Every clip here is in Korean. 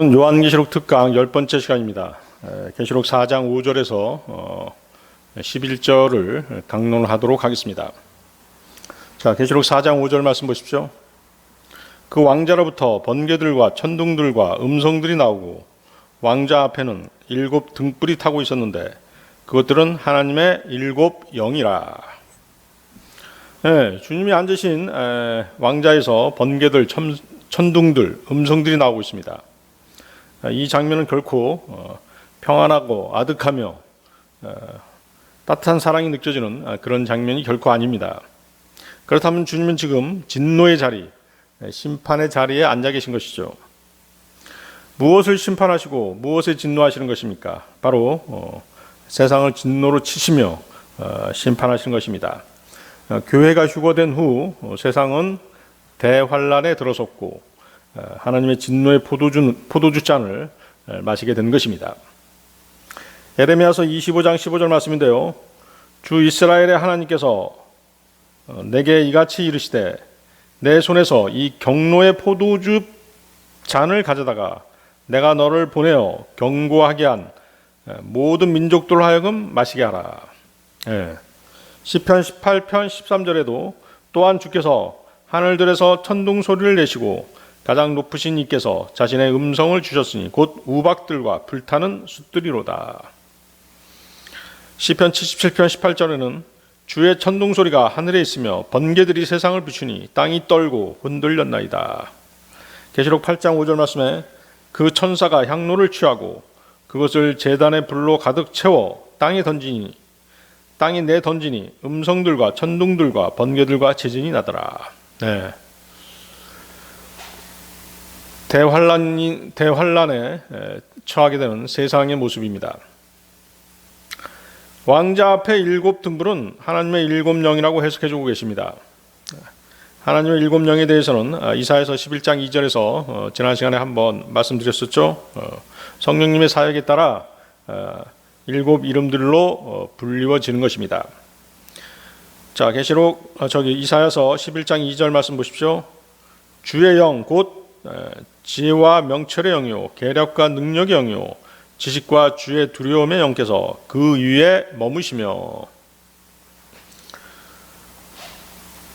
요한계시록 특강 10번째 시간입니다. 계시록 4장 5절에서 11절을 강론하도록 하겠습니다. 자, 계시록 4장 5절 말씀 보십시오. 그 왕자로부터 번개들과 천둥들과 음성들이 나오고 왕자 앞에는 7 등불이 타고 있었는데 그것들은 하나님의 7 영이라. 주님이 앉으신 왕자에서 번개들, 천둥들, 음성들이 나오고 있습니다. 이 장면은 결코 평안하고 아득하며 따뜻한 사랑이 느껴지는 그런 장면이 결코 아닙니다. 그렇다면 주님은 지금 진노의 자리, 심판의 자리에 앉아 계신 것이죠. 무엇을 심판하시고 무엇에 진노하시는 것입니까? 바로 세상을 진노로 치시며 심판하시는 것입니다. 교회가 휴거된 후 세상은 대환란에 들어섰고 하나님의 진노의 포도주 잔을 마시게 된 것입니다. 예레미야서 25장 15절 말씀인데요. 주 이스라엘의 하나님께서 내게 이같이 이르시되 내 손에서 이 경노의 포도주 잔을 가져다가 내가 너를 보내어 경고하게 한 모든 민족들로 하여금 마시게 하라. 시편 18편 13절에도 또한 주께서 하늘들에서 천둥 소리를 내시고 가장 높으신 이께서 자신의 음성을 주셨으니 곧 우박들과 불타는 숫들이로다. 시편 77편 18절에는 주의 천둥 소리가 하늘에 있으며 번개들이 세상을 비추니 땅이 떨고 흔들렸나이다. 계시록 8장 5절 말씀에 그 천사가 향로를 취하고 그것을 제단의 불로 가득 채워 땅에 내던지니 음성들과 천둥들과 번개들과 지진이 나더라. 대환란에 처하게 되는 세상의 모습입니다. 왕자 앞에 7 등불은 하나님의 7 영이라고 해석해주고 계십니다. 하나님의 7 영에 대해서는 이사야서 11장 2절에서 지난 시간에 한번 말씀드렸었죠. 성령님의 사역에 따라 7 이름들로 불리워지는 것입니다. 자, 계시록 이사야서 11장 2절 말씀 보십시오. 주의 영 곧 지혜와 명철의 영이요 계략과 능력의 영이요 지식과 주의 두려움의 영께서 그 위에 머무시며.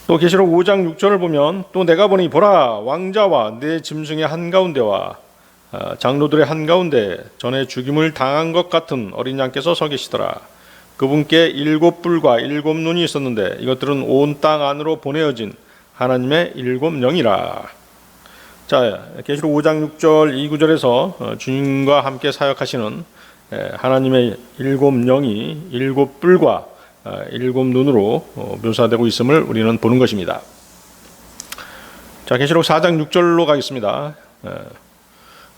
또 계시록 5장 6절을 보면 또 내가 보니 보라 왕자와 내 짐승의 한가운데와 장로들의 한가운데 전에 죽임을 당한 것 같은 어린 양께서 서 계시더라. 그분께 7 뿔과 7 눈이 있었는데 이것들은 온 땅 안으로 보내어진 하나님의 7 영이라. 자, 계시록 5장 6절 2구절에서 주님과 함께 사역하시는 하나님의 7 영이 7 뿔과 7 눈으로 묘사되고 있음을 우리는 보는 것입니다. 자, 계시록 4장 6절로 가겠습니다.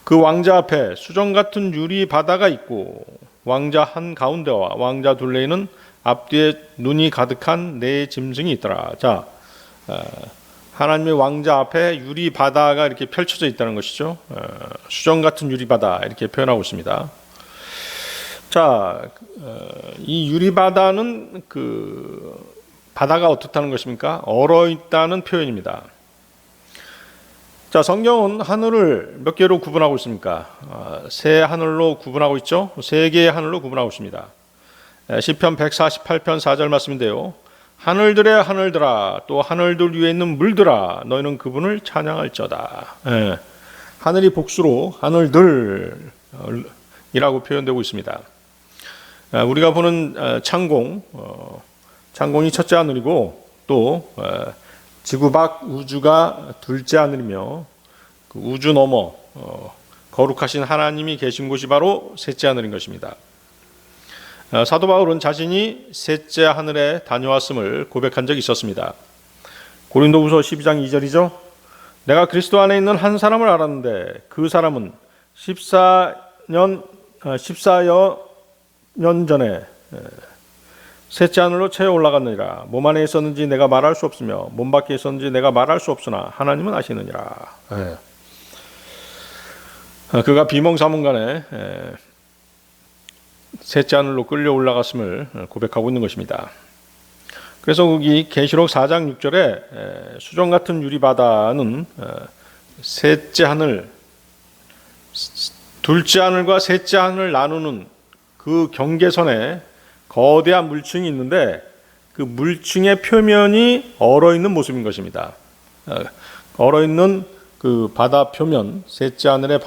그 왕자 앞에 수정 같은 유리 바다가 있고 왕자 한 가운데와 왕자 둘레에는 앞뒤에 눈이 가득한 네 짐승이 있더라. 자, 하나님의 왕자 앞에 유리 바다가 이렇게 펼쳐져 있다는 것이죠. 수정 같은 유리 바다 이렇게 표현하고 있습니다. 자, 이 유리 바다는 그 바다가 어떻다는 것입니까? 얼어 있다는 표현입니다. 자, 성경은 하늘을 몇 개로 구분하고 있습니까? 세 하늘로 구분하고 있죠. 세 개의 하늘로 구분하고 있습니다. 시편 148편 4절 말씀인데요. 하늘들의 하늘들아 또 하늘들 위에 있는 물들아 너희는 그분을 찬양할저다. 하늘이 복수로 하늘들이라고 표현되고 있습니다. 우리가 보는 창공이 첫째 하늘이고 또 지구 밖 우주가 둘째 하늘이며 그 우주 너머 거룩하신 하나님이 계신 곳이 바로 셋째 하늘인 것입니다. 사도 바울은 자신이 셋째 하늘에 다녀왔음을 고백한 적이 있었습니다. 고린도후서 12장 2절이죠. 내가 그리스도 안에 있는 한 사람을 알았는데 그 사람은 14여 년 전에 셋째 하늘로 채워 올라갔느니라. 몸 안에 있었는지 내가 말할 수 없으며 몸 밖에 있었는지 내가 말할 수 없으나 하나님은 아시느니라. 그가 비몽사몽간에 셋째 하늘로 끌려 올라갔음을 고백하고 있는 것입니다. 그래서 거기 계시록 4장 6절에 수정 같은 유리 바다는 셋째 하늘 둘째 하늘과 셋째 하늘을 나누는 그 경계선에 거대한 물층이 있는데 그 물층의 표면이 얼어있는 모습인 것입니다. 얼어있는 그 바다 표면, 셋째 하늘을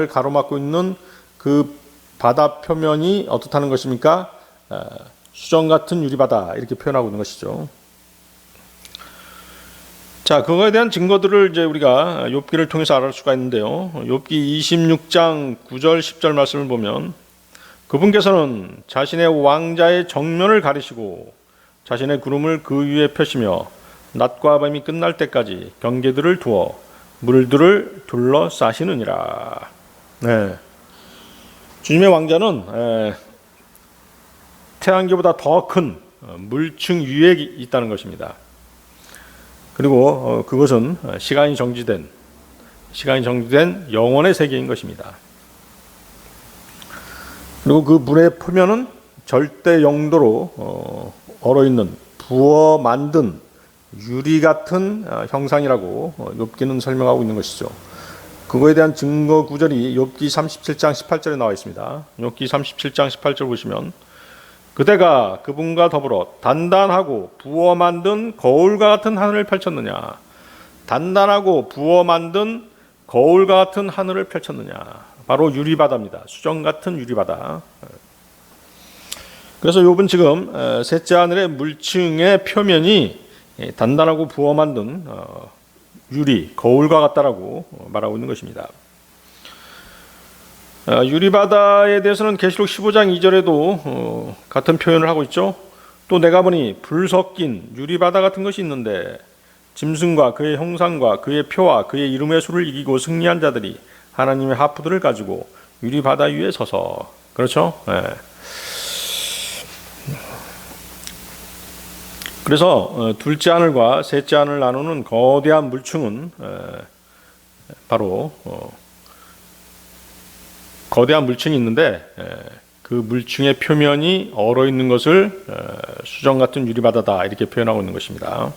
가로막고 있는 그 바다 표면이 어떻다는 것입니까? 수정 같은 유리바다, 이렇게 표현하고 있는 것이죠. 자, 그거에 대한 증거들을 이제 우리가 욥기를 통해서 알아볼 수가 있는데요. 욥기 26장 9절 10절 말씀을 보면 그분께서는 자신의 왕자의 정면을 가리시고 자신의 구름을 그 위에 펴시며 낮과 밤이 끝날 때까지 경계들을 두어 물들을 둘러싸시느니라. 네. 주님의 왕자는 태양계보다 더 큰 물층 위에 있다는 것입니다. 그리고 그것은 시간이 정지된 영원의 세계인 것입니다. 그리고 그 물의 표면은 절대 영도로 얼어있는 부어 만든 유리 같은 형상이라고 욥기는 설명하고 있는 것이죠. 그거에 대한 증거 구절이 욥기 37장 18절에 나와 있습니다. 욥기 37장 18절 보시면 그대가 그분과 더불어 단단하고 부어 만든 거울과 같은 하늘을 펼쳤느냐. 단단하고 부어 만든 거울과 같은 하늘을 펼쳤느냐. 바로 유리바다입니다. 수정 같은 유리바다. 그래서 욥은 지금 셋째 하늘의 물층의 표면이 단단하고 부어 만든 유리, 거울과 같다라고 말하고 있는 것입니다. 유리바다에 대해서는 계시록 15장 2절에도 같은 표현을 하고 있죠. 또 내가 보니 불 섞인 유리바다 같은 것이 있는데 짐승과 그의 형상과 그의 표와 그의 이름의 수를 이기고 승리한 자들이 하나님의 하프들을 가지고 유리바다 위에 서서. 그렇죠? 네. 그래서 둘째 하늘과 셋째 하늘을 나누는 거대한 물층은 바로 거대한 물층이 있는데 그 물층의 표면이 얼어있는 것을 수정 같은 유리바다다, 이렇게 표현하고 있는 것입니다.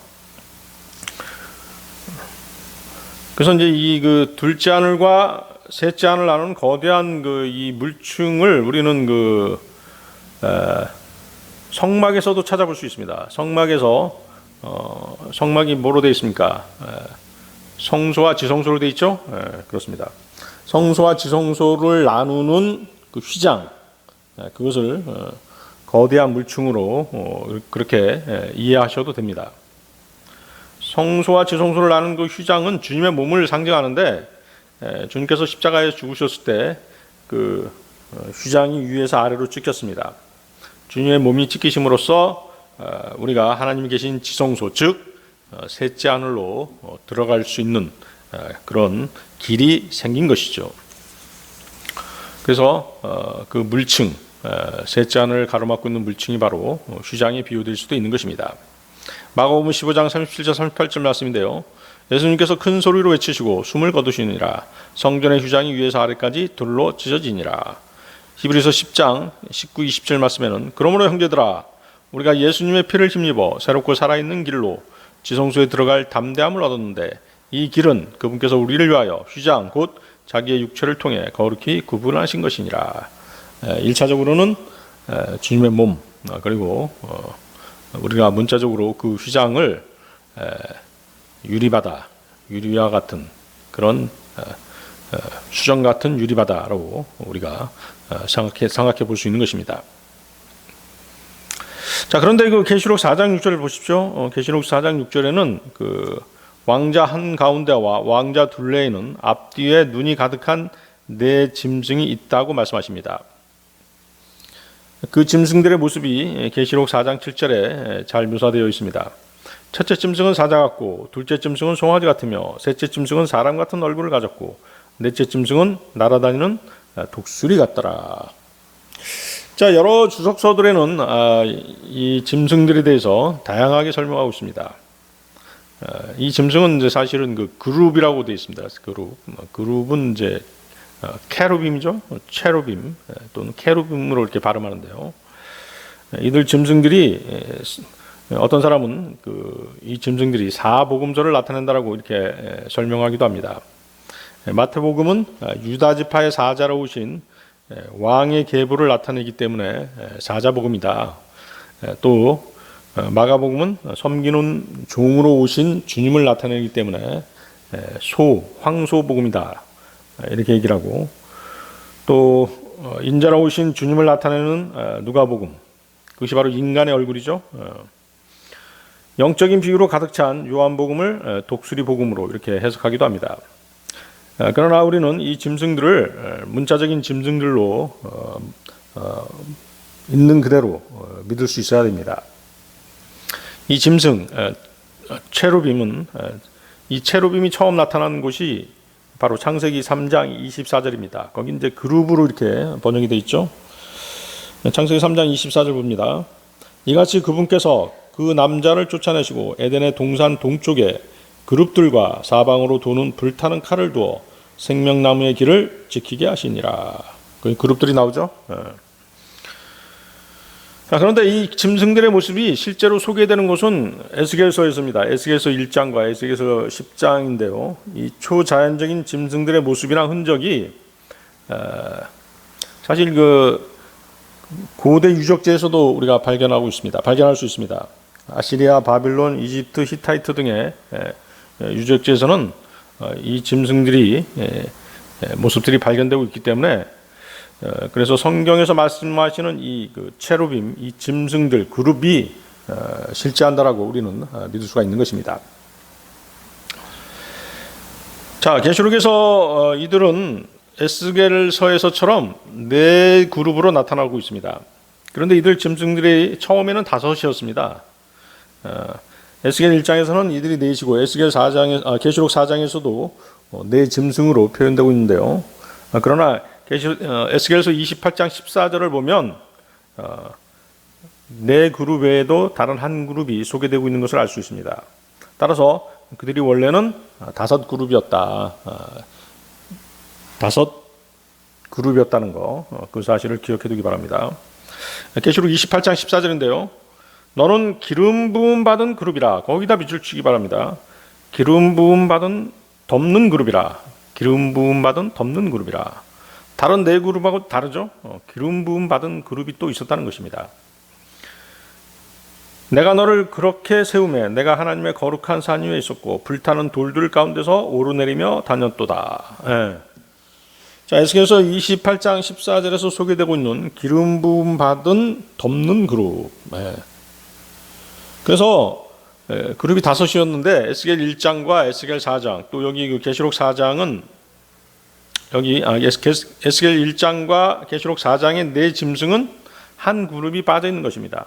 그래서 이제 이 그 둘째 하늘과 셋째 하늘을 나누는 거대한 그 이 물층을 우리는 그 성막에서도 찾아볼 수 있습니다. 성막에서 성막이 뭐로 되어 있습니까? 성소와 지성소로 되어 있죠? 그렇습니다. 성소와 지성소를 나누는 그 휘장, 그것을 거대한 물층으로 그렇게 이해하셔도 됩니다. 성소와 지성소를 나누는 그 휘장은 주님의 몸을 상징하는데 주님께서 십자가에 죽으셨을 때 그 휘장이 위에서 아래로 찢겼습니다. 주님의 몸이 찢기심으로써 우리가 하나님이 계신 지성소, 즉 셋째 하늘로 들어갈 수 있는 그런 길이 생긴 것이죠. 그래서 그 물층, 셋째 하늘을 가로막고 있는 물층이 바로 휘장에 비유될 수도 있는 것입니다. 마가복음 15장 37절 38절 말씀인데요. 예수님께서 큰 소리로 외치시고 숨을 거두시니라. 성전의 휘장이 위에서 아래까지 돌로 찢어지니라. 히브리서 10장 19, 20절 말씀에는 그러므로 형제들아 우리가 예수님의 피를 힘입어 새롭고 살아있는 길로 지성소에 들어갈 담대함을 얻었는데 이 길은 그분께서 우리를 위하여 휘장 곧 자기의 육체를 통해 거룩히 구분하신 것이니라. 1차적으로는 주님의 몸, 그리고 우리가 문자적으로 그 휘장을 유리바다, 유리와 같은 그런 수정 같은 유리바다로 우리가 생각해 볼 수 있는 것입니다. 자, 그런데 그 계시록 4장 6절을 보십시오. 계시록 4장 6절에는 그 왕자 한 가운데와 왕자 둘레에는 앞뒤에 눈이 가득한 네 짐승이 있다고 말씀하십니다. 그 짐승들의 모습이 계시록 4장 7절에 잘 묘사되어 있습니다. 첫째 짐승은 사자 같고 둘째 짐승은 송아지 같으며 셋째 짐승은 사람 같은 얼굴을 가졌고 넷째 짐승은 날아다니는 독수리 같더라. 자, 여러 주석서들에는 이 짐승들에 대해서 다양하게 설명하고 있습니다. 이 짐승은 이제 사실은 그 그룹이라고 되어 있습니다. 그룹은 이제 케루빔이죠. 체루빔 또는 케루빔으로 이렇게 발음하는데요. 이들 짐승들이 어떤 사람은 이 짐승들이 사복음서를 나타낸다라고 이렇게 설명하기도 합니다. 마태복음은 유다 지파의 사자로 오신 왕의 계보를 나타내기 때문에 사자복음이다. 또 마가복음은 섬기는 종으로 오신 주님을 나타내기 때문에 황소복음이다. 이렇게 얘기를 하고, 또 인자로 오신 주님을 나타내는 누가복음, 그것이 바로 인간의 얼굴이죠. 영적인 비유로 가득 찬 요한복음을 독수리복음으로 이렇게 해석하기도 합니다. 그러나 우리는 이 짐승들을 문자적인 짐승들로 있는 그대로 믿을 수 있어야 됩니다. 이 짐승 체루빔은 이 체루빔이 처음 나타난 곳이 바로 창세기 3장 24절입니다. 거기 이제 그룹으로 이렇게 번역이 되어 있죠. 창세기 3장 24절 봅니다. 이같이 그분께서 그 남자를 쫓아내시고 에덴의 동산 동쪽에 그룹들과 사방으로 도는 불타는 칼을 두어 생명나무의 길을 지키게 하시니라. 그 그룹들이 나오죠. 그런데 이 짐승들의 모습이 실제로 소개되는 곳은 에스겔서에서입니다. 에스겔서 1장과 에스겔서 10장인데요. 이 초자연적인 짐승들의 모습이나 흔적이 사실 그 고대 유적지에서도 우리가 발견할 수 있습니다. 아시리아, 바빌론, 이집트, 히타이트 등의 유적지에서는 이 짐승들이 모습들이 발견되고 있기 때문에, 그래서 성경에서 말씀하시는 이 체루빔, 이 짐승들 그룹이 실제한다라고 우리는 믿을 수가 있는 것입니다. 자, 계시록에서 이들은 에스겔서에서처럼 네 그룹으로 나타나고 있습니다. 그런데 이들 짐승들이 처음에는 5이었습니다. 에스겔 1장에서는 이들이 4이고 계시록 4장에서도 네 짐승으로 표현되고 있는데요. 그러나 에스겔서 28장 14절을 보면 네 그룹 외에도 다른 한 그룹이 소개되고 있는 것을 알 수 있습니다. 따라서 그들이 원래는 5 그룹이었다. 5 그룹이었다는 거, 그 사실을 기억해 두기 바랍니다. 계시록 28장 14절인데요. 너는 기름 부음 받은 그룹이라. 거기다 밑줄 치기 바랍니다. 기름 부음 받은 덮는 그룹이라. 기름 부음 받은 덮는 그룹이라. 다른 네 그룹하고 다르죠. 기름 부음 받은 그룹이 또 있었다는 것입니다. 내가 너를 그렇게 세우매 내가 하나님의 거룩한 산 위에 있었고 불타는 돌들 가운데서 오르내리며 다녔도다. 자, 에스겔서 28장 14절에서 소개되고 있는 기름 부음 받은 덮는 그룹. 그래서 그룹이 5이었는데 에스겔 1장과 에스겔 4장, 또 여기 그 계시록 4장은 에스겔 1장과 계시록 4장의 네 짐승은 한 그룹이 빠져 있는 것입니다.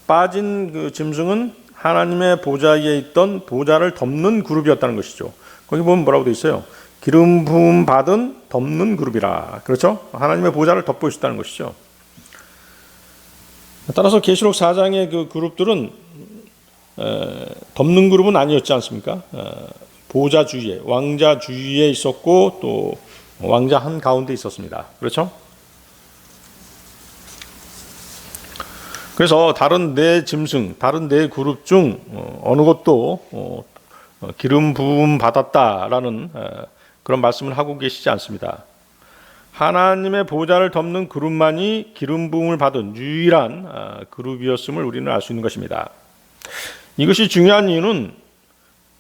빠진 그 짐승은 하나님의 보좌 위에 있던 보좌를 덮는 그룹이었다는 것이죠. 거기 보면 뭐라고 되어 있어요? 기름 부음 받은 덮는 그룹이라. 그렇죠? 하나님의 보좌를 덮고 있었다는 것이죠. 따라서 계시록 4장의 그 그룹들은 덮는 그룹은 아니었지 않습니까? 보좌 주위에, 왕자 주위에 있었고 또 왕자 한 가운데 있었습니다. 그렇죠? 그래서 다른 네 짐승, 다른 네 그룹 중 어느 것도 기름 부음 받았다라는 그런 말씀을 하고 계시지 않습니다. 하나님의 보좌를 덮는 그룹만이 기름 부음을 받은 유일한 그룹이었음을 우리는 알 수 있는 것입니다. 이것이 중요한 이유는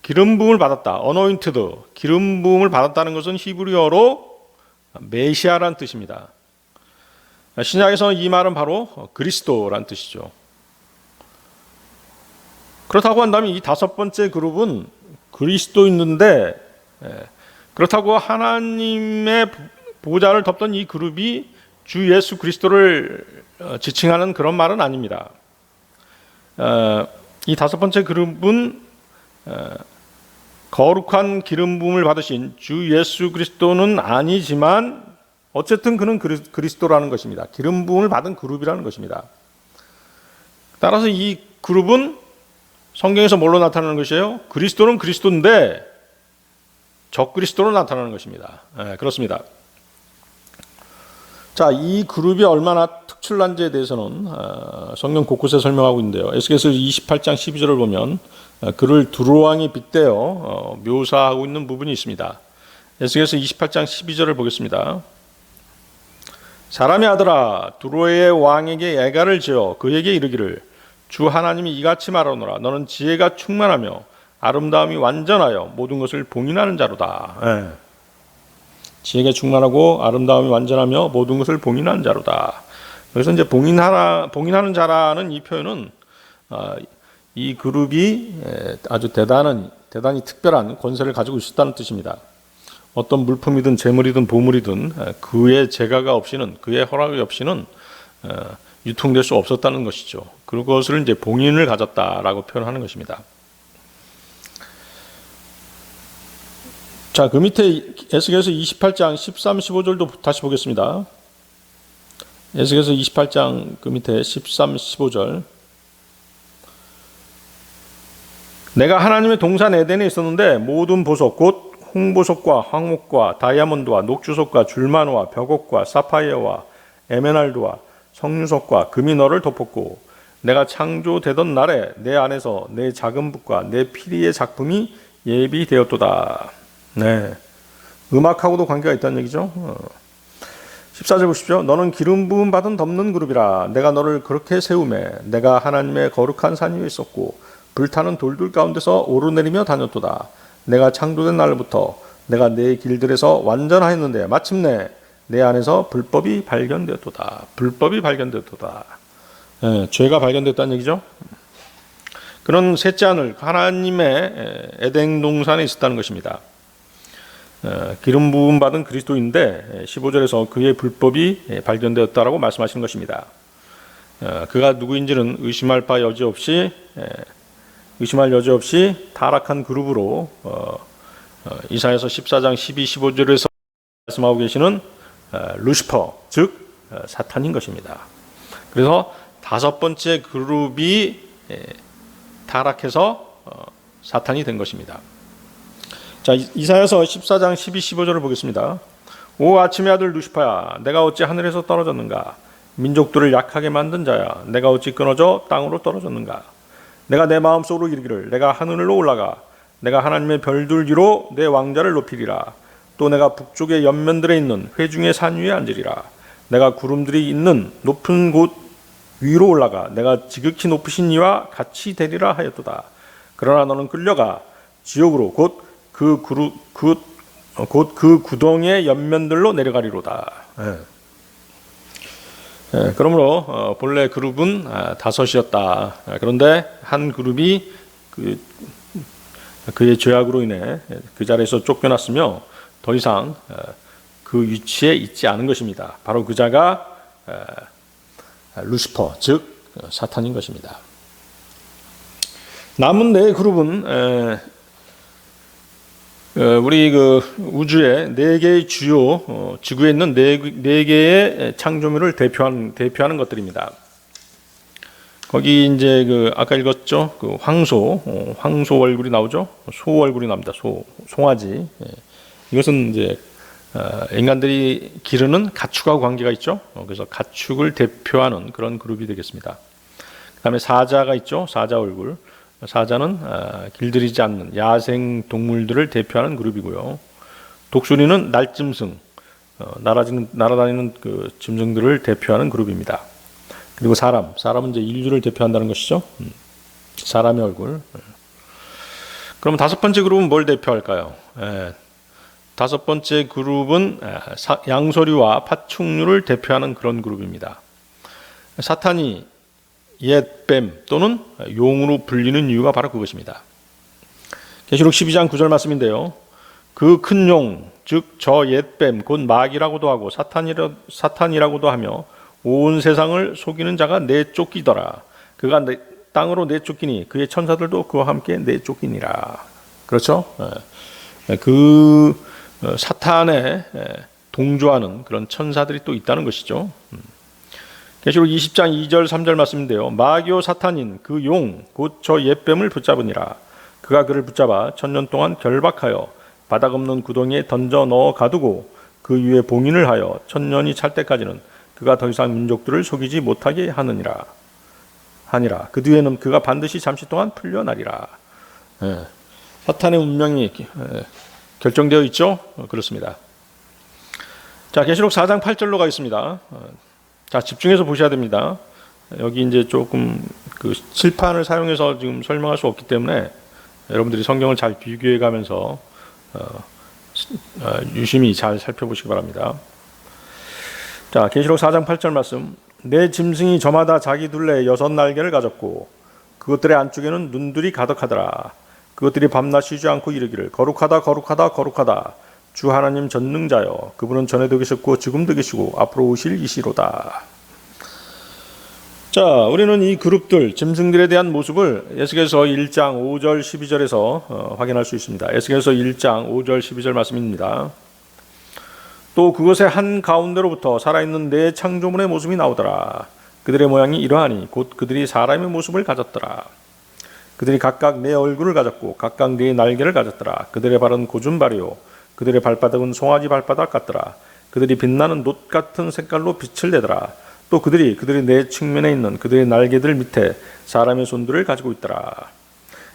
기름 부음을 받았다, anointed, 기름 부음을 받았다는 것은 히브리어로 메시아라는 뜻입니다. 신약에서는 이 말은 바로 그리스도라는 뜻이죠. 그렇다고 한다면 이 5번째 그룹은 그리스도인데, 그렇다고 하나님의 보좌를 덮던 이 그룹이 주 예수 그리스도를 지칭하는 그런 말은 아닙니다. 이 5번째 그룹은 거룩한 기름 부음을 받으신 주 예수 그리스도는 아니지만 어쨌든 그는 그리스도라는 것입니다. 기름 부음을 받은 그룹이라는 것입니다. 따라서 이 그룹은 성경에서 뭘로 나타나는 것이에요? 그리스도는 그리스도인데 적그리스도로 나타나는 것입니다. 그렇습니다. 자, 이 그룹이 얼마나 특출난지에 대해서는 성경 곳곳에 설명하고 있는데요. 에스겔서 28장 12절을 보면 그를 두로왕이 빗대어 묘사하고 있는 부분이 있습니다. 에스겔서 28장 12절을 보겠습니다. 사람의 아들아, 두로의 왕에게 애가를 지어 그에게 이르기를 주 하나님이 이같이 말하노라. 너는 지혜가 충만하며 아름다움이 완전하여 모든 것을 봉인하는 자로다. 지혜가 충만하고 아름다움이 완전하며 모든 것을 봉인하는 자로다. 여기서 이제 봉인하는 자라는 이 표현은 이 그룹이 아주 대단히 특별한 권세를 가지고 있었다는 뜻입니다. 어떤 물품이든 재물이든 보물이든 그의 제가가 없이는, 그의 허락이 없이는 유통될 수 없었다는 것이죠. 그것을 이제 봉인을 가졌다라고 표현하는 것입니다. 자, 그 밑에 에스겔서 28장 13, 15절도 다시 보겠습니다. 에스겔서 28장 그 밑에 13, 15절. 내가 하나님의 동산 에덴에 있었는데 모든 보석 곧 홍보석과 황목과 다이아몬드와 녹주석과 줄마노와 벽옥과 사파이어와 에메랄드와 석류석과 금이 너를 덮었고 내가 창조되던 날에 내 안에서 내 작은 붓과 내 피리의 작품이 예비되었도다. 네, 음악하고도 관계가 있다는 얘기죠. 14절 보십시오. 너는 기름 부음 받은 덮는 그룹이라. 내가 너를 그렇게 세우매 내가 하나님의 거룩한 산 위에 있었고 불타는 돌들 가운데서 오르내리며 다녔도다. 내가 창조된 날부터 내가 내 길들에서 완전하였는데 마침내 내 안에서 불법이 발견되었도다. 불법이 발견되었도다. 죄가 발견됐다는 얘기죠. 그런 셋째 하늘 하나님의 에덴 동산에 있었다는 것입니다. 기름 부음 받은 그리스도인데 15절에서 그의 불법이 발견되었다라고 말씀하시는 것입니다. 그가 누구인지는 의심할 여지 없이 타락한 그룹으로 이사야서 14장 12, 15절에서 말씀하고 계시는 루시퍼, 즉 사탄인 것입니다. 그래서 다섯 번째 그룹이 타락해서 사탄이 된 것입니다. 자, 이사야서 14장 12, 15절을 보겠습니다. 오 아침의 아들 루시퍼야, 내가 어찌 하늘에서 떨어졌는가? 민족들을 약하게 만든 자야, 내가 어찌 끊어져 땅으로 떨어졌는가? 내가 내 마음속으로 이르기를 내가 하늘로 올라가 내가 하나님의 별들 위로 내 왕자를 높이리라. 또 내가 북쪽의 옆면들에 있는 회중의 산 위에 앉으리라. 내가 구름들이 있는 높은 곳 위로 올라가 내가 지극히 높으신 이와 같이 되리라 하였도다. 그러나 너는 끌려가 지옥으로 곧 그 구덩이의 옆면들로 내려가리로다. 그러므로 본래 그룹은 다섯이었다. 그런데 한 그룹이 그의 죄악으로 인해 그 자리에서 쫓겨났으며 더 이상 그 위치에 있지 않은 것입니다. 바로 그 자가 루시퍼, 즉 사탄인 것입니다. 남은 네 그룹은 우리 그 우주의 네 개의 주요 지구에 있는 네 개의 창조물을 대표하는 것들입니다. 거기 이제 그 아까 읽었죠, 그 황소 얼굴이 나오죠, 소 얼굴이 납니다. 송아지. 이것은 이제 인간들이 기르는 가축하고 관계가 있죠. 그래서 가축을 대표하는 그런 그룹이 되겠습니다. 그다음에 사자가 있죠, 사자 얼굴. 사자는 길들이지 않는 야생 동물들을 대표하는 그룹이고요. 독수리는 날짐승, 날아다니는 그 짐승들을 대표하는 그룹입니다. 그리고 사람은 이제 인류를 대표한다는 것이죠. 사람의 얼굴. 그럼 다섯 번째 그룹은 뭘 대표할까요? 다섯 번째 그룹은 양서류와 파충류를 대표하는 그런 그룹입니다. 사탄이 옛뱀 또는 용으로 불리는 이유가 바로 그것입니다. 계시록 12장 9절 말씀인데요. 그 큰 용, 즉 저 옛뱀 곧 마귀라고도 하고 사탄이라고도 하며 온 세상을 속이는 자가 내쫓기더라. 그가 땅으로 내쫓기니 그의 천사들도 그와 함께 내쫓기니라. 그렇죠? 그 사탄에 동조하는 그런 천사들이 또 있다는 것이죠. 계시록 20장 2절 3절 말씀인데요. 마귀요 사탄인 그 용 곧 저 옛뱀을 붙잡으니라. 그가 그를 붙잡아 1000년 동안 결박하여 바닥 없는 구덩이에 던져 넣어 가두고 그 위에 봉인을 하여 1000년이 찰 때까지는 그가 더 이상 민족들을 속이지 못하게 하니라. 그 뒤에는 그가 반드시 잠시 동안 풀려나리라. 사탄의 운명이 결정되어 있죠. 그렇습니다. 자, 계시록 4장 8절로 가겠습니다. 자, 집중해서 보셔야 됩니다. 여기 이제 조금 그 칠판을 사용해서 지금 설명할 수 없기 때문에 여러분들이 성경을 잘 비교해 가면서 유심히 잘 살펴보시기 바랍니다. 자, 계시록 4장 8절 말씀. 내 짐승이 저마다 자기 둘레에 6날개를 가졌고 그것들의 안쪽에는 눈들이 가득하더라. 그것들이 밤낮 쉬지 않고 이르기를 거룩하다 거룩하다 거룩하다 주 하나님 전능자여 그분은 전에도 계셨고 지금도 계시고 앞으로 오실 이시로다. 자, 우리는 이 그룹들 짐승들에 대한 모습을 에스겔서 1장 5절 12절에서 확인할 수 있습니다. 에스겔서 1장 5절 12절 말씀입니다. 또 그것의 한 가운데로부터 살아있는 네 창조물의 모습이 나오더라. 그들의 모양이 이러하니 곧 그들이 사람의 모습을 가졌더라. 그들이 각각 네 얼굴을 가졌고 각각 네 날개를 가졌더라. 그들의 발은 고준 발이요 그들의 발바닥은 송아지 발바닥 같더라. 그들이 빛나는 놋 같은 색깔로 빛을 내더라. 또 그들이 네 측면에 있는 그들의 날개들 밑에 사람의 손들을 가지고 있더라.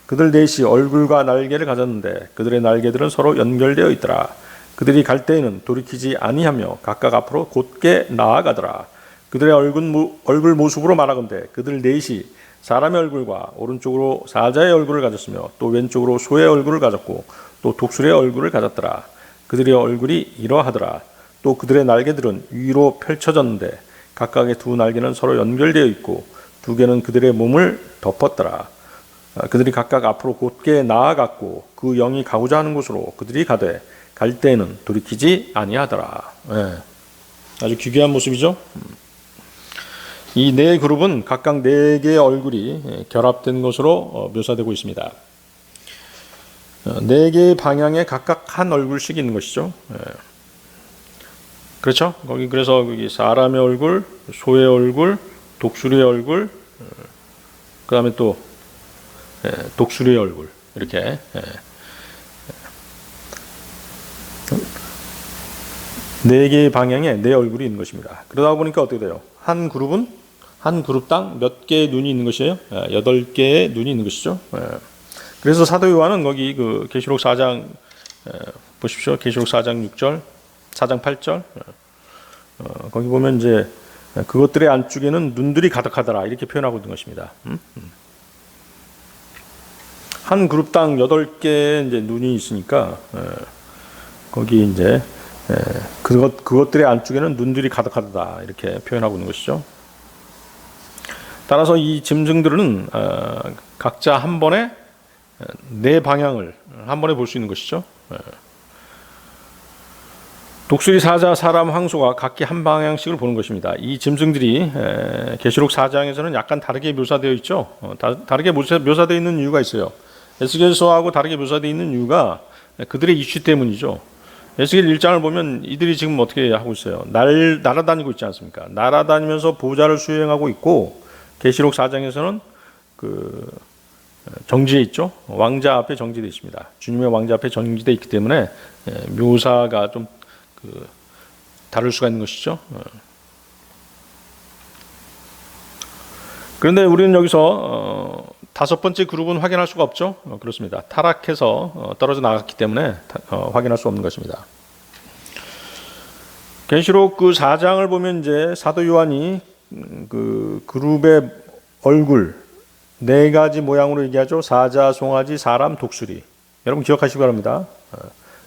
그들 넷이 얼굴과 날개를 가졌는데 그들의 날개들은 서로 연결되어 있더라. 그들이 갈 때에는 돌이키지 아니하며 각각 앞으로 곧게 나아가더라. 그들의 얼굴 모습으로 말하건대 그들 넷이 사람의 얼굴과 오른쪽으로 사자의 얼굴을 가졌으며 또 왼쪽으로 소의 얼굴을 가졌고 또 독수리의 얼굴을 가졌더라. 그들의 얼굴이 이러하더라. 또 그들의 날개들은 위로 펼쳐졌는데 각각의 두 날개는 서로 연결되어 있고 두 개는 그들의 몸을 덮었더라. 그들이 각각 앞으로 곧게 나아갔고 그 영이 가고자 하는 곳으로 그들이 가되 갈 때에는 돌이키지 아니하더라. 아주 기괴한 모습이죠. 이 네 그룹은 각각 네 개의 얼굴이 결합된 것으로 묘사되고 있습니다. 네 개의 방향에 각각 한 얼굴씩 있는 것이죠. 그렇죠? 그래서 거기 사람의 얼굴, 소의 얼굴, 독수리의 얼굴, 그 다음에 또 독수리의 얼굴 이렇게 네 개의 방향에 네 얼굴이 있는 것입니다. 그러다 보니까 어떻게 돼요? 한 그룹은 한 그룹당 몇 개의 눈이 있는 것이에요? 8개의 눈이 있는 것이죠. 그래서 사도 요한은 거기 그 계시록 4장 보십시오. 계시록 4장 6절, 4장 8절 거기 보면 이제 그것들의 안쪽에는 눈들이 가득하더라 이렇게 표현하고 있는 것입니다. 한 그룹당 8개의 이제 눈이 있으니까 거기 이제 그것들의 안쪽에는 눈들이 가득하다 이렇게 표현하고 있는 것이죠. 따라서 이 짐승들은 각자 한 번에 네 방향을 한 번에 볼 수 있는 것이죠. 독수리, 사자, 사람, 황소가 각기 한 방향씩을 보는 것입니다. 이 짐승들이 계시록 4장에서는 약간 다르게 묘사되어 있죠. 다르게 묘사되어 있는 이유가 있어요. 에스겔서하고 다르게 묘사되어 있는 이유가 그들의 이슈 때문이죠. 에스겔 1장을 보면 이들이 지금 어떻게 하고 있어요? 날아다니고 있지 않습니까? 날아다니면서 보좌를 수행하고 있고 계시록 4장에서는 그 정지해 있죠. 왕자 앞에 정지되어 있습니다. 주님의 왕자 앞에 정지되어 있기 때문에 묘사가 좀 다를 수가 있는 것이죠. 그런데 우리는 여기서 다섯 번째 그룹은 확인할 수가 없죠. 그렇습니다. 타락해서 떨어져 나갔기 때문에 확인할 수 없는 것입니다. 계시록 그 4장을 보면 이제 사도 요한이 그 그룹의 얼굴 네 가지 모양으로 얘기하죠. 사자, 송아지, 사람, 독수리. 여러분 기억하시기 바랍니다.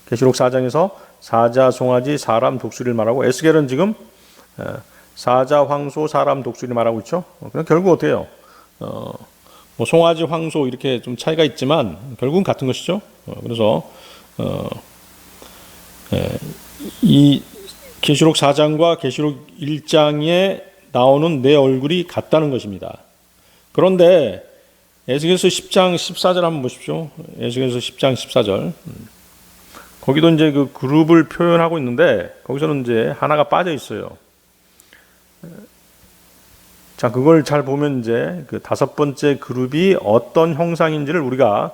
계시록 4장에서 사자, 송아지, 사람, 독수리를 말하고 에스겔은 지금 사자, 황소, 사람, 독수리 말하고 있죠. 그럼 결국 어떻게 해요? 뭐 송아지, 황소 이렇게 좀 차이가 있지만 결국은 같은 것이죠. 그래서 이 계시록 4장과 계시록 1장에 나오는 내 얼굴이 같다는 것입니다. 그런데 에스겔서 10장 14절 한번 보십시오. 에스겔서 10장 14절. 거기도 이제 그 그룹을 표현하고 있는데 거기서는 이제 하나가 빠져 있어요. 자, 그걸 잘 보면 이제 그 다섯 번째 그룹이 어떤 형상인지를 우리가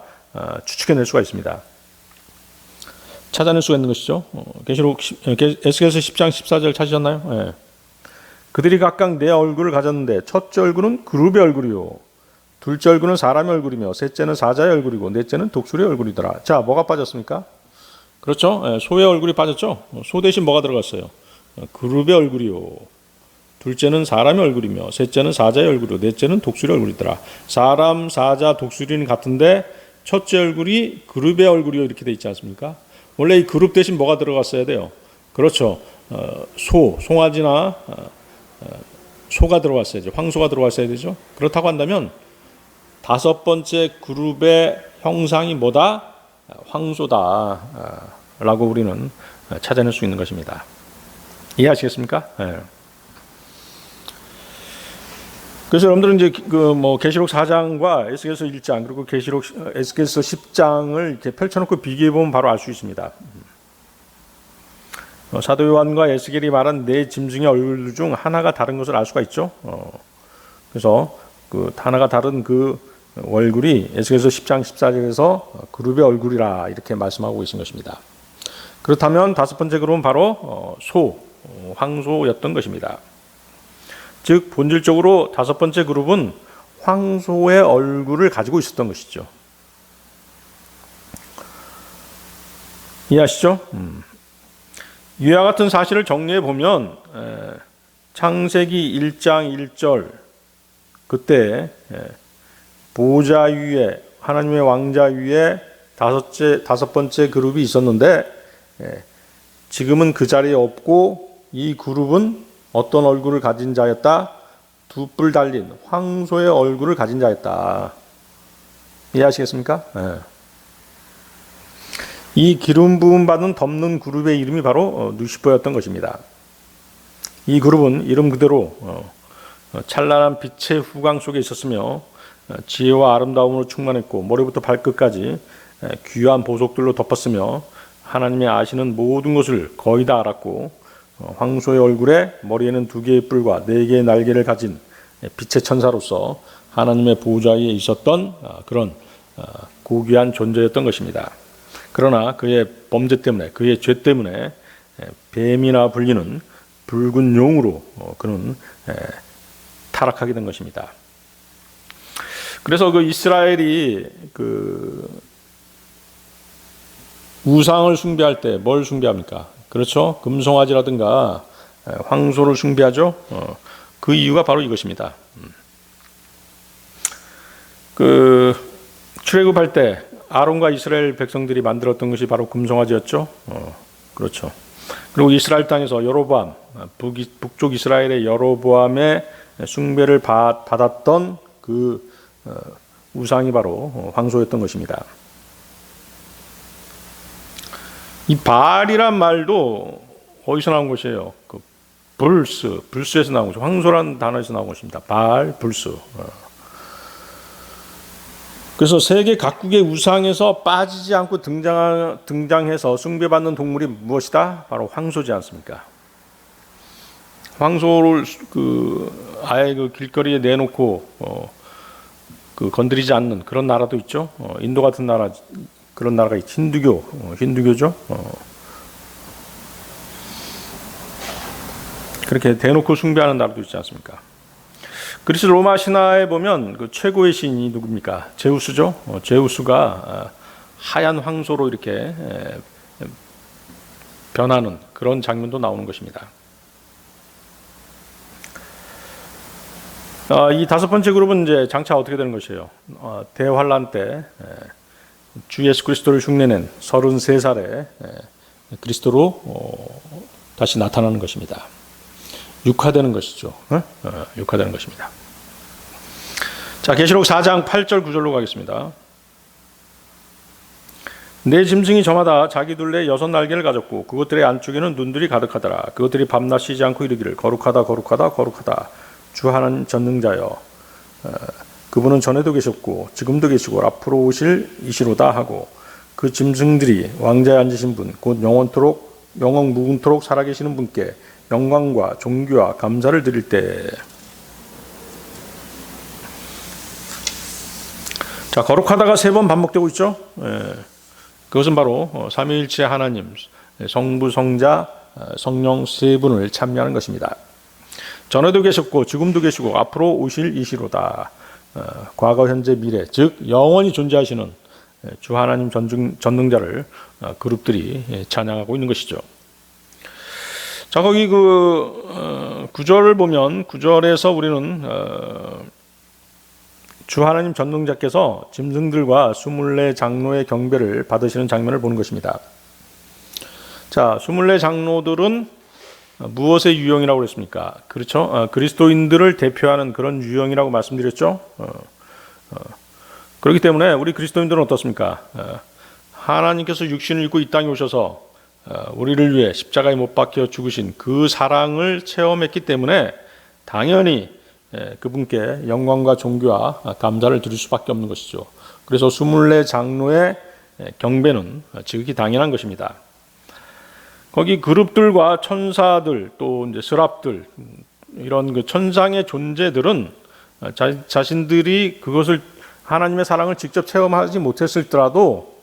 추측해낼 수가 있습니다. 찾아낼 수가 있는 것이죠. 에스겔서 10장 14절 찾으셨나요? 네. 그들이 각각 네 얼굴을 가졌는데 첫째 얼굴은 그룹의 얼굴이요 둘째 얼굴은 사람의 얼굴이며 셋째는 사자의 얼굴이고 넷째는 독수리의 얼굴이더라. 자, 뭐가 빠졌습니까? 그렇죠. 소의 얼굴이 빠졌죠. 소 대신 뭐가 들어갔어요? 그룹의 얼굴이요. 둘째는 사람의 얼굴이며 셋째는 사자의 얼굴이요 넷째는 독수리의 얼굴이더라. 사람, 사자, 독수리는 같은데 첫째 얼굴이 그룹의 얼굴이요 이렇게 돼 있지 않습니까? 원래 이 그룹 대신 뭐가 들어갔어야 돼요? 그렇죠. 송아지나 소가 들어왔어야죠. 황소가 들어왔어야 되죠. 그렇다고 한다면 다섯 번째 그룹의 형상이 뭐다? 황소다 라고 우리는 찾아낼 수 있는 것입니다. 이해하시겠습니까? 네. 그래서 여러분들은 이제 계시록 4장과 에스겔서 1장 그리고 에스겔서 10장을 이렇게 펼쳐놓고 비교해 보면 바로 알 수 있습니다. 사도 요한과 에스겔이 말한 네 짐승의 얼굴 중 하나가 다른 것을 알 수가 있죠. 그래서 그 하나가 다른 그 얼굴이 에스겔서 10장 14절에서 그룹의 얼굴이라 이렇게 말씀하고 계신 것입니다. 그렇다면 다섯 번째 그룹은 바로 황소였던 것입니다. 즉 본질적으로 다섯 번째 그룹은 황소의 얼굴을 가지고 있었던 것이죠. 이해하시죠? 이와 같은 사실을 정리해 보면 창세기 1장 1절 그때 보호자 위에 하나님의 왕자 위에 다섯 번째 그룹이 있었는데 지금은 그 자리에 없고 이 그룹은 어떤 얼굴을 가진 자였다? 두 뿔 달린 황소의 얼굴을 가진 자였다. 이해하시겠습니까? 이 기름 부음 받은 덮는 그룹의 이름이 바로 누시퍼였던 것입니다. 이 그룹은 이름 그대로 찬란한 빛의 후광 속에 있었으며 지혜와 아름다움으로 충만했고 머리부터 발끝까지 귀한 보석들로 덮었으며 하나님의 아시는 모든 것을 거의 다 알았고 황소의 얼굴에 머리에는 두 개의 뿔과 네 개의 날개를 가진 빛의 천사로서 하나님의 보호자에 있었던 그런 고귀한 존재였던 것입니다. 그러나 그의 범죄 때문에 그의 죄 때문에 뱀이나 불리는 붉은 용으로 그는 타락하게 된 것입니다. 그래서 그 이스라엘이 그 우상을 숭배할 때 뭘 숭배합니까? 그렇죠. 금송아지라든가 황소를 숭배하죠. 그 이유가 바로 이것입니다. 그 출애굽할 때 아론과 이스라엘 백성들이 만들었던 것이 바로 금송아지였죠. 그렇죠. 그리고 이스라엘 땅에서 여로보암, 북쪽 이스라엘의 여로보암의 숭배를 받았던 그 우상이 바로 황소였던 것입니다. 이 바알이란 말도 어디서 나온 것이에요? 그 불스에서 나온 것이죠. 황소라는 단어에서 나온 것입니다. 바알, 불스. 그래서 세계 각국의 우상에서 빠지지 않고 등장해서 숭배받는 동물이 무엇이다? 바로 황소지 않습니까? 황소를 아예 그 길거리에 내놓고 건드리지 않는 그런 나라도 있죠. 인도 같은 나라 그런 나라가 힌두교죠. 그렇게 대놓고 숭배하는 나라도 있지 않습니까? 그리스 로마 신화에 보면 그 최고의 신이 누굽니까? 제우스죠. 제우스가 하얀 황소로 이렇게 변하는 그런 장면도 나오는 것입니다. 이 다섯 번째 그룹은 이제 장차 어떻게 되는 것이에요? 대환란 때 주 예수 그리스도를 흉내낸 33살에 그리스도로 다시 나타나는 것입니다. 육화되는 것이죠. 육화되는 것입니다. 자, 계시록 4장 8절 9절로 가겠습니다. 네 짐승이 저마다 자기 둘레에 6날개를 가졌고 그것들의 안쪽에는 눈들이 가득하더라. 그것들이 밤낮 쉬지 않고 이르기를 거룩하다 거룩하다 거룩하다 주 하나님 전능자여 그분은 전에도 계셨고 지금도 계시고 앞으로 오실 이시로다 하고 그 짐승들이 왕자에 앉으신 분 곧 영원 무궁토록 살아계시는 분께 영광과 존귀와 감사를 드릴 때. 자, 거룩하다가 3번 반복되고 있죠. 그것은 바로 삼위일체 하나님, 성부, 성자, 성령 세 분을 찬미하는 것입니다. 전에도 계셨고 지금도 계시고 앞으로 오실 이시로다. 과거, 현재, 미래, 즉 영원히 존재하시는 주 하나님 전능자를 그룹들이 찬양하고 있는 것이죠. 자, 거기 그 구절을 보면 구절에서 우리는 주 하나님 전능자께서 짐승들과 24장로의 경배를 받으시는 장면을 보는 것입니다. 자, 24장로들은 무엇의 유형이라고 그랬습니까? 그렇죠? 그리스도인들을 대표하는 그런 유형이라고 말씀드렸죠. 그렇기 때문에 우리 그리스도인들은 어떻습니까? 하나님께서 육신을 입고 이 땅에 오셔서 우리를 위해 십자가에 못 박혀 죽으신 그 사랑을 체험했기 때문에 당연히 그분께 영광과 존귀와 감사를 드릴 수밖에 없는 것이죠. 그래서 24장로의 경배는 지극히 당연한 것입니다. 거기 그룹들과 천사들 또 이제 스랍들 이런 그 천상의 존재들은 자신들이 그것을 하나님의 사랑을 직접 체험하지 못했을지라도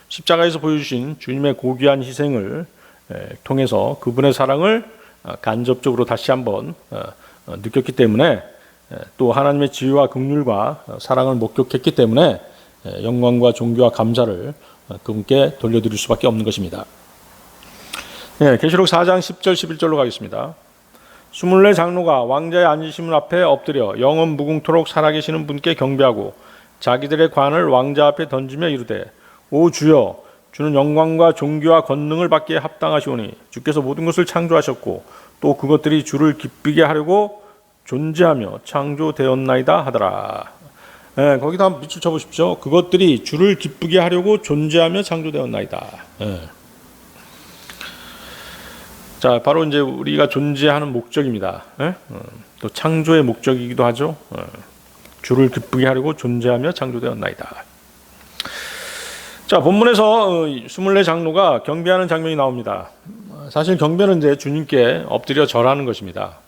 십자가에서 보여주신 주님의 고귀한 희생을 통해서 그분의 사랑을 간접적으로 다시 한번 느꼈기 때문에 또 하나님의 지혜와 긍휼과 사랑을 목격했기 때문에 영광과 존귀와 감사를 그분께 돌려드릴 수밖에 없는 것입니다. 계시록 4장 10절 11절로 가겠습니다. 24장로가 왕자의 앉으심을 앞에 엎드려 영원 무궁토록 살아계시는 분께 경배하고 자기들의 관을 왕자 앞에 던지며 이르되 오 주여 주는 영광과 존귀와 권능을 받기에 합당하시오니 주께서 모든 것을 창조하셨고 또 그것들이 주를 기쁘게 하려고 존재하며 창조되었나이다 하더라. 거기다 한번 밑줄 쳐보십시오. 그것들이 주를 기쁘게 하려고 존재하며 창조되었나이다. 자, 바로 이제 우리가 존재하는 목적입니다. 또 창조의 목적이기도 하죠. 주를 기쁘게 하려고 존재하며 창조되었나이다. 자, 본문에서 24장로가 경배하는 장면이 나옵니다. 사실 경배는 이제 주님께 엎드려 절하는 것입니다.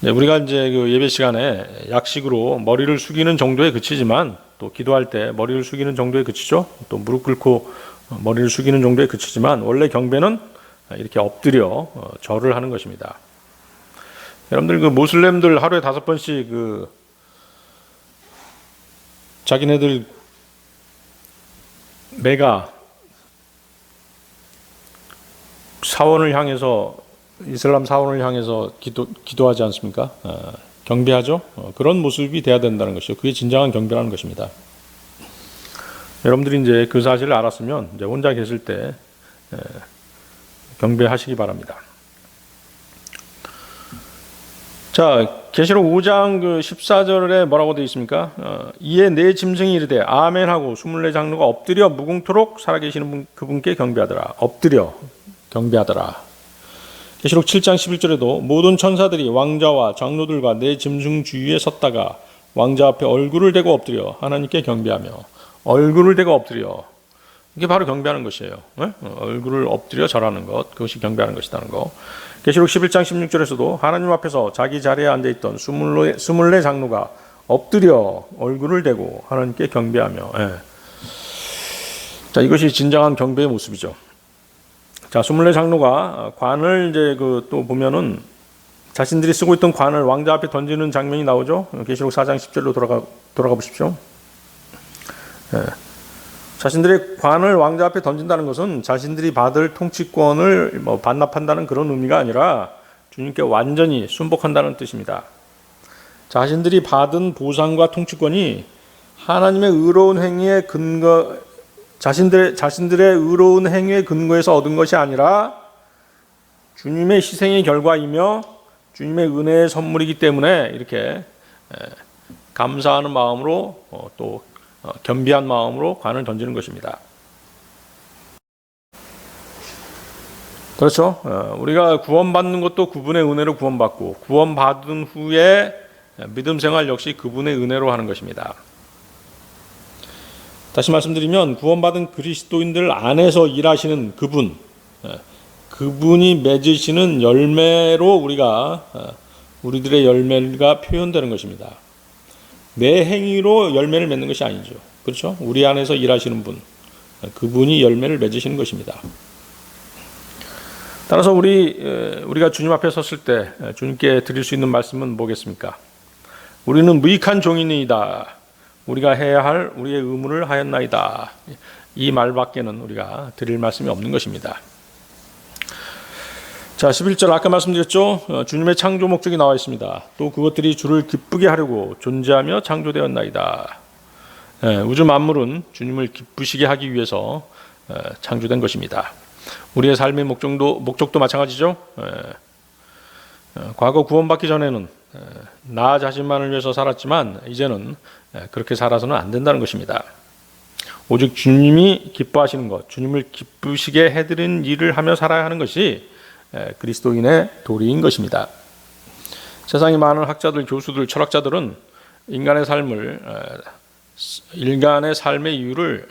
우리가 이제 그 예배 시간에 약식으로 머리를 숙이는 정도에 그치지만 또 기도할 때 머리를 숙이는 정도에 그치죠. 또 무릎 꿇고 머리를 숙이는 정도에 그치지만 원래 경배는 이렇게 엎드려 절을 하는 것입니다. 여러분들 그 모슬렘들 하루에 5번씩 그 자기네들 메가 사원을 향해서 이슬람 사원을 향해서 기도하지 않습니까? 경배하죠. 그런 모습이 돼야 된다는 것이죠. 그게 진정한 경배라는 것입니다. 여러분들이 이제 그 사실을 알았으면 이제 혼자 계실 때 경배하시기 바랍니다. 자, 계시록 5장 그 14절에 뭐라고 되어 있습니까? 이에 네 짐승이 이르되 아멘 하고 24장로가 엎드려 무궁토록 살아계시는 분 그분께 경배하더라. 엎드려 경배하더라. 계시록 7장 11절에도 모든 천사들이 왕자와 장로들과 네 짐승 주위에 섰다가 왕자 앞에 얼굴을 대고 엎드려 하나님께 경배하며 얼굴을 대고 엎드려 이게 바로 경배하는 것이에요. 얼굴을 엎드려 절하는 것 그것이 경배하는 것이라는 거. 계시록 11장 16절에서도 하나님 앞에서 자기 자리에 앉아있던 24장로가 엎드려 얼굴을 대고 하나님께 경배하며 자, 이것이 진정한 경배의 모습이죠. 자, 24장로가 관을 이제 또 보면은 자신들이 쓰고 있던 관을 왕자 앞에 던지는 장면이 나오죠. 계시록 4장 10절로 돌아가 보십시오. 자신들의 관을 왕자 앞에 던진다는 것은 자신들이 받을 통치권을 반납한다는 그런 의미가 아니라 주님께 완전히 순복한다는 뜻입니다. 자신들이 받은 보상과 통치권이 하나님의 의로운 행위의 근거, 자신들의 의로운 행위의 근거에서 얻은 것이 아니라 주님의 희생의 결과이며 주님의 은혜의 선물이기 때문에 이렇게 감사하는 마음으로 또 겸비한 마음으로 관을 던지는 것입니다. 그렇죠. 우리가 구원받는 것도 그분의 은혜로 구원받고 구원받은 후에 믿음 생활 역시 그분의 은혜로 하는 것입니다. 다시 말씀드리면 구원받은 그리스도인들 안에서 일하시는 그분이 맺으시는 열매로 우리들의 열매가 표현되는 것입니다. 내 행위로 열매를 맺는 것이 아니죠. 그렇죠? 우리 안에서 일하시는 분, 그분이 열매를 맺으시는 것입니다. 따라서 우리가 주님 앞에 섰을 때 주님께 드릴 수 있는 말씀은 뭐겠습니까? 우리는 무익한 종이니이다. 우리가 해야 할 우리의 의무를 하였나이다. 이 말밖에는 우리가 드릴 말씀이 없는 것입니다. 자, 11절 아까 말씀드렸죠. 주님의 창조 목적이 나와 있습니다. 또 그것들이 주를 기쁘게 하려고 존재하며 창조되었나이다. 우주 만물은 주님을 기쁘시게 하기 위해서 창조된 것입니다. 우리의 삶의 목적도 마찬가지죠. 과거 구원받기 전에는 나 자신만을 위해서 살았지만 이제는 그렇게 살아서는 안 된다는 것입니다. 오직 주님이 기뻐하시는 것, 주님을 기쁘시게 해드린 일을 하며 살아야 하는 것이 그리스도인의 도리인 것입니다. 세상의 많은 학자들, 교수들, 철학자들은 인간의 삶의 이유를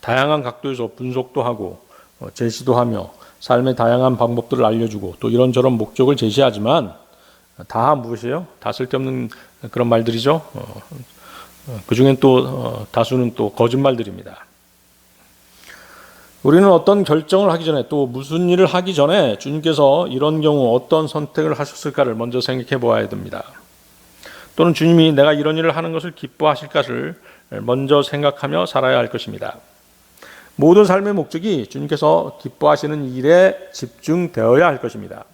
다양한 각도에서 분석도 하고 제시도 하며 삶의 다양한 방법들을 알려주고 또 이런저런 목적을 제시하지만 다 무엇이에요? 다 쓸데없는 그런 말들이죠. 그 중엔 또 다수는 또 거짓말들입니다. 우리는 어떤 결정을 하기 전에 또 무슨 일을 하기 전에 주님께서 이런 경우 어떤 선택을 하셨을까를 먼저 생각해 보아야 됩니다. 또는 주님이 내가 이런 일을 하는 것을 기뻐하실까를 먼저 생각하며 살아야 할 것입니다. 모든 삶의 목적이 주님께서 기뻐하시는 일에 집중되어야 할 것입니다.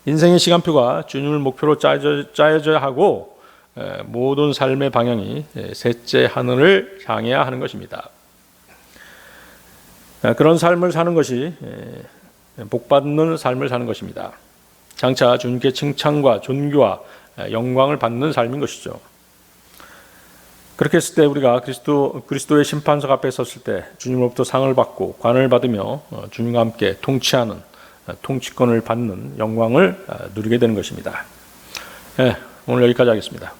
인생의 시간표가 주님을 목표로 짜여져야 하고 모든 삶의 방향이 셋째 하늘을 향해야 하는 것입니다. 그런 삶을 사는 것이 복받는 삶을 사는 것입니다. 장차 주님께 칭찬과 존귀와 영광을 받는 삶인 것이죠. 그렇게 했을 때 우리가 그리스도의 심판석 앞에 섰을 때 주님으로부터 상을 받고 관을 받으며 주님과 함께 통치하는 통치권을 받는 영광을 누리게 되는 것입니다. 오늘 여기까지 하겠습니다.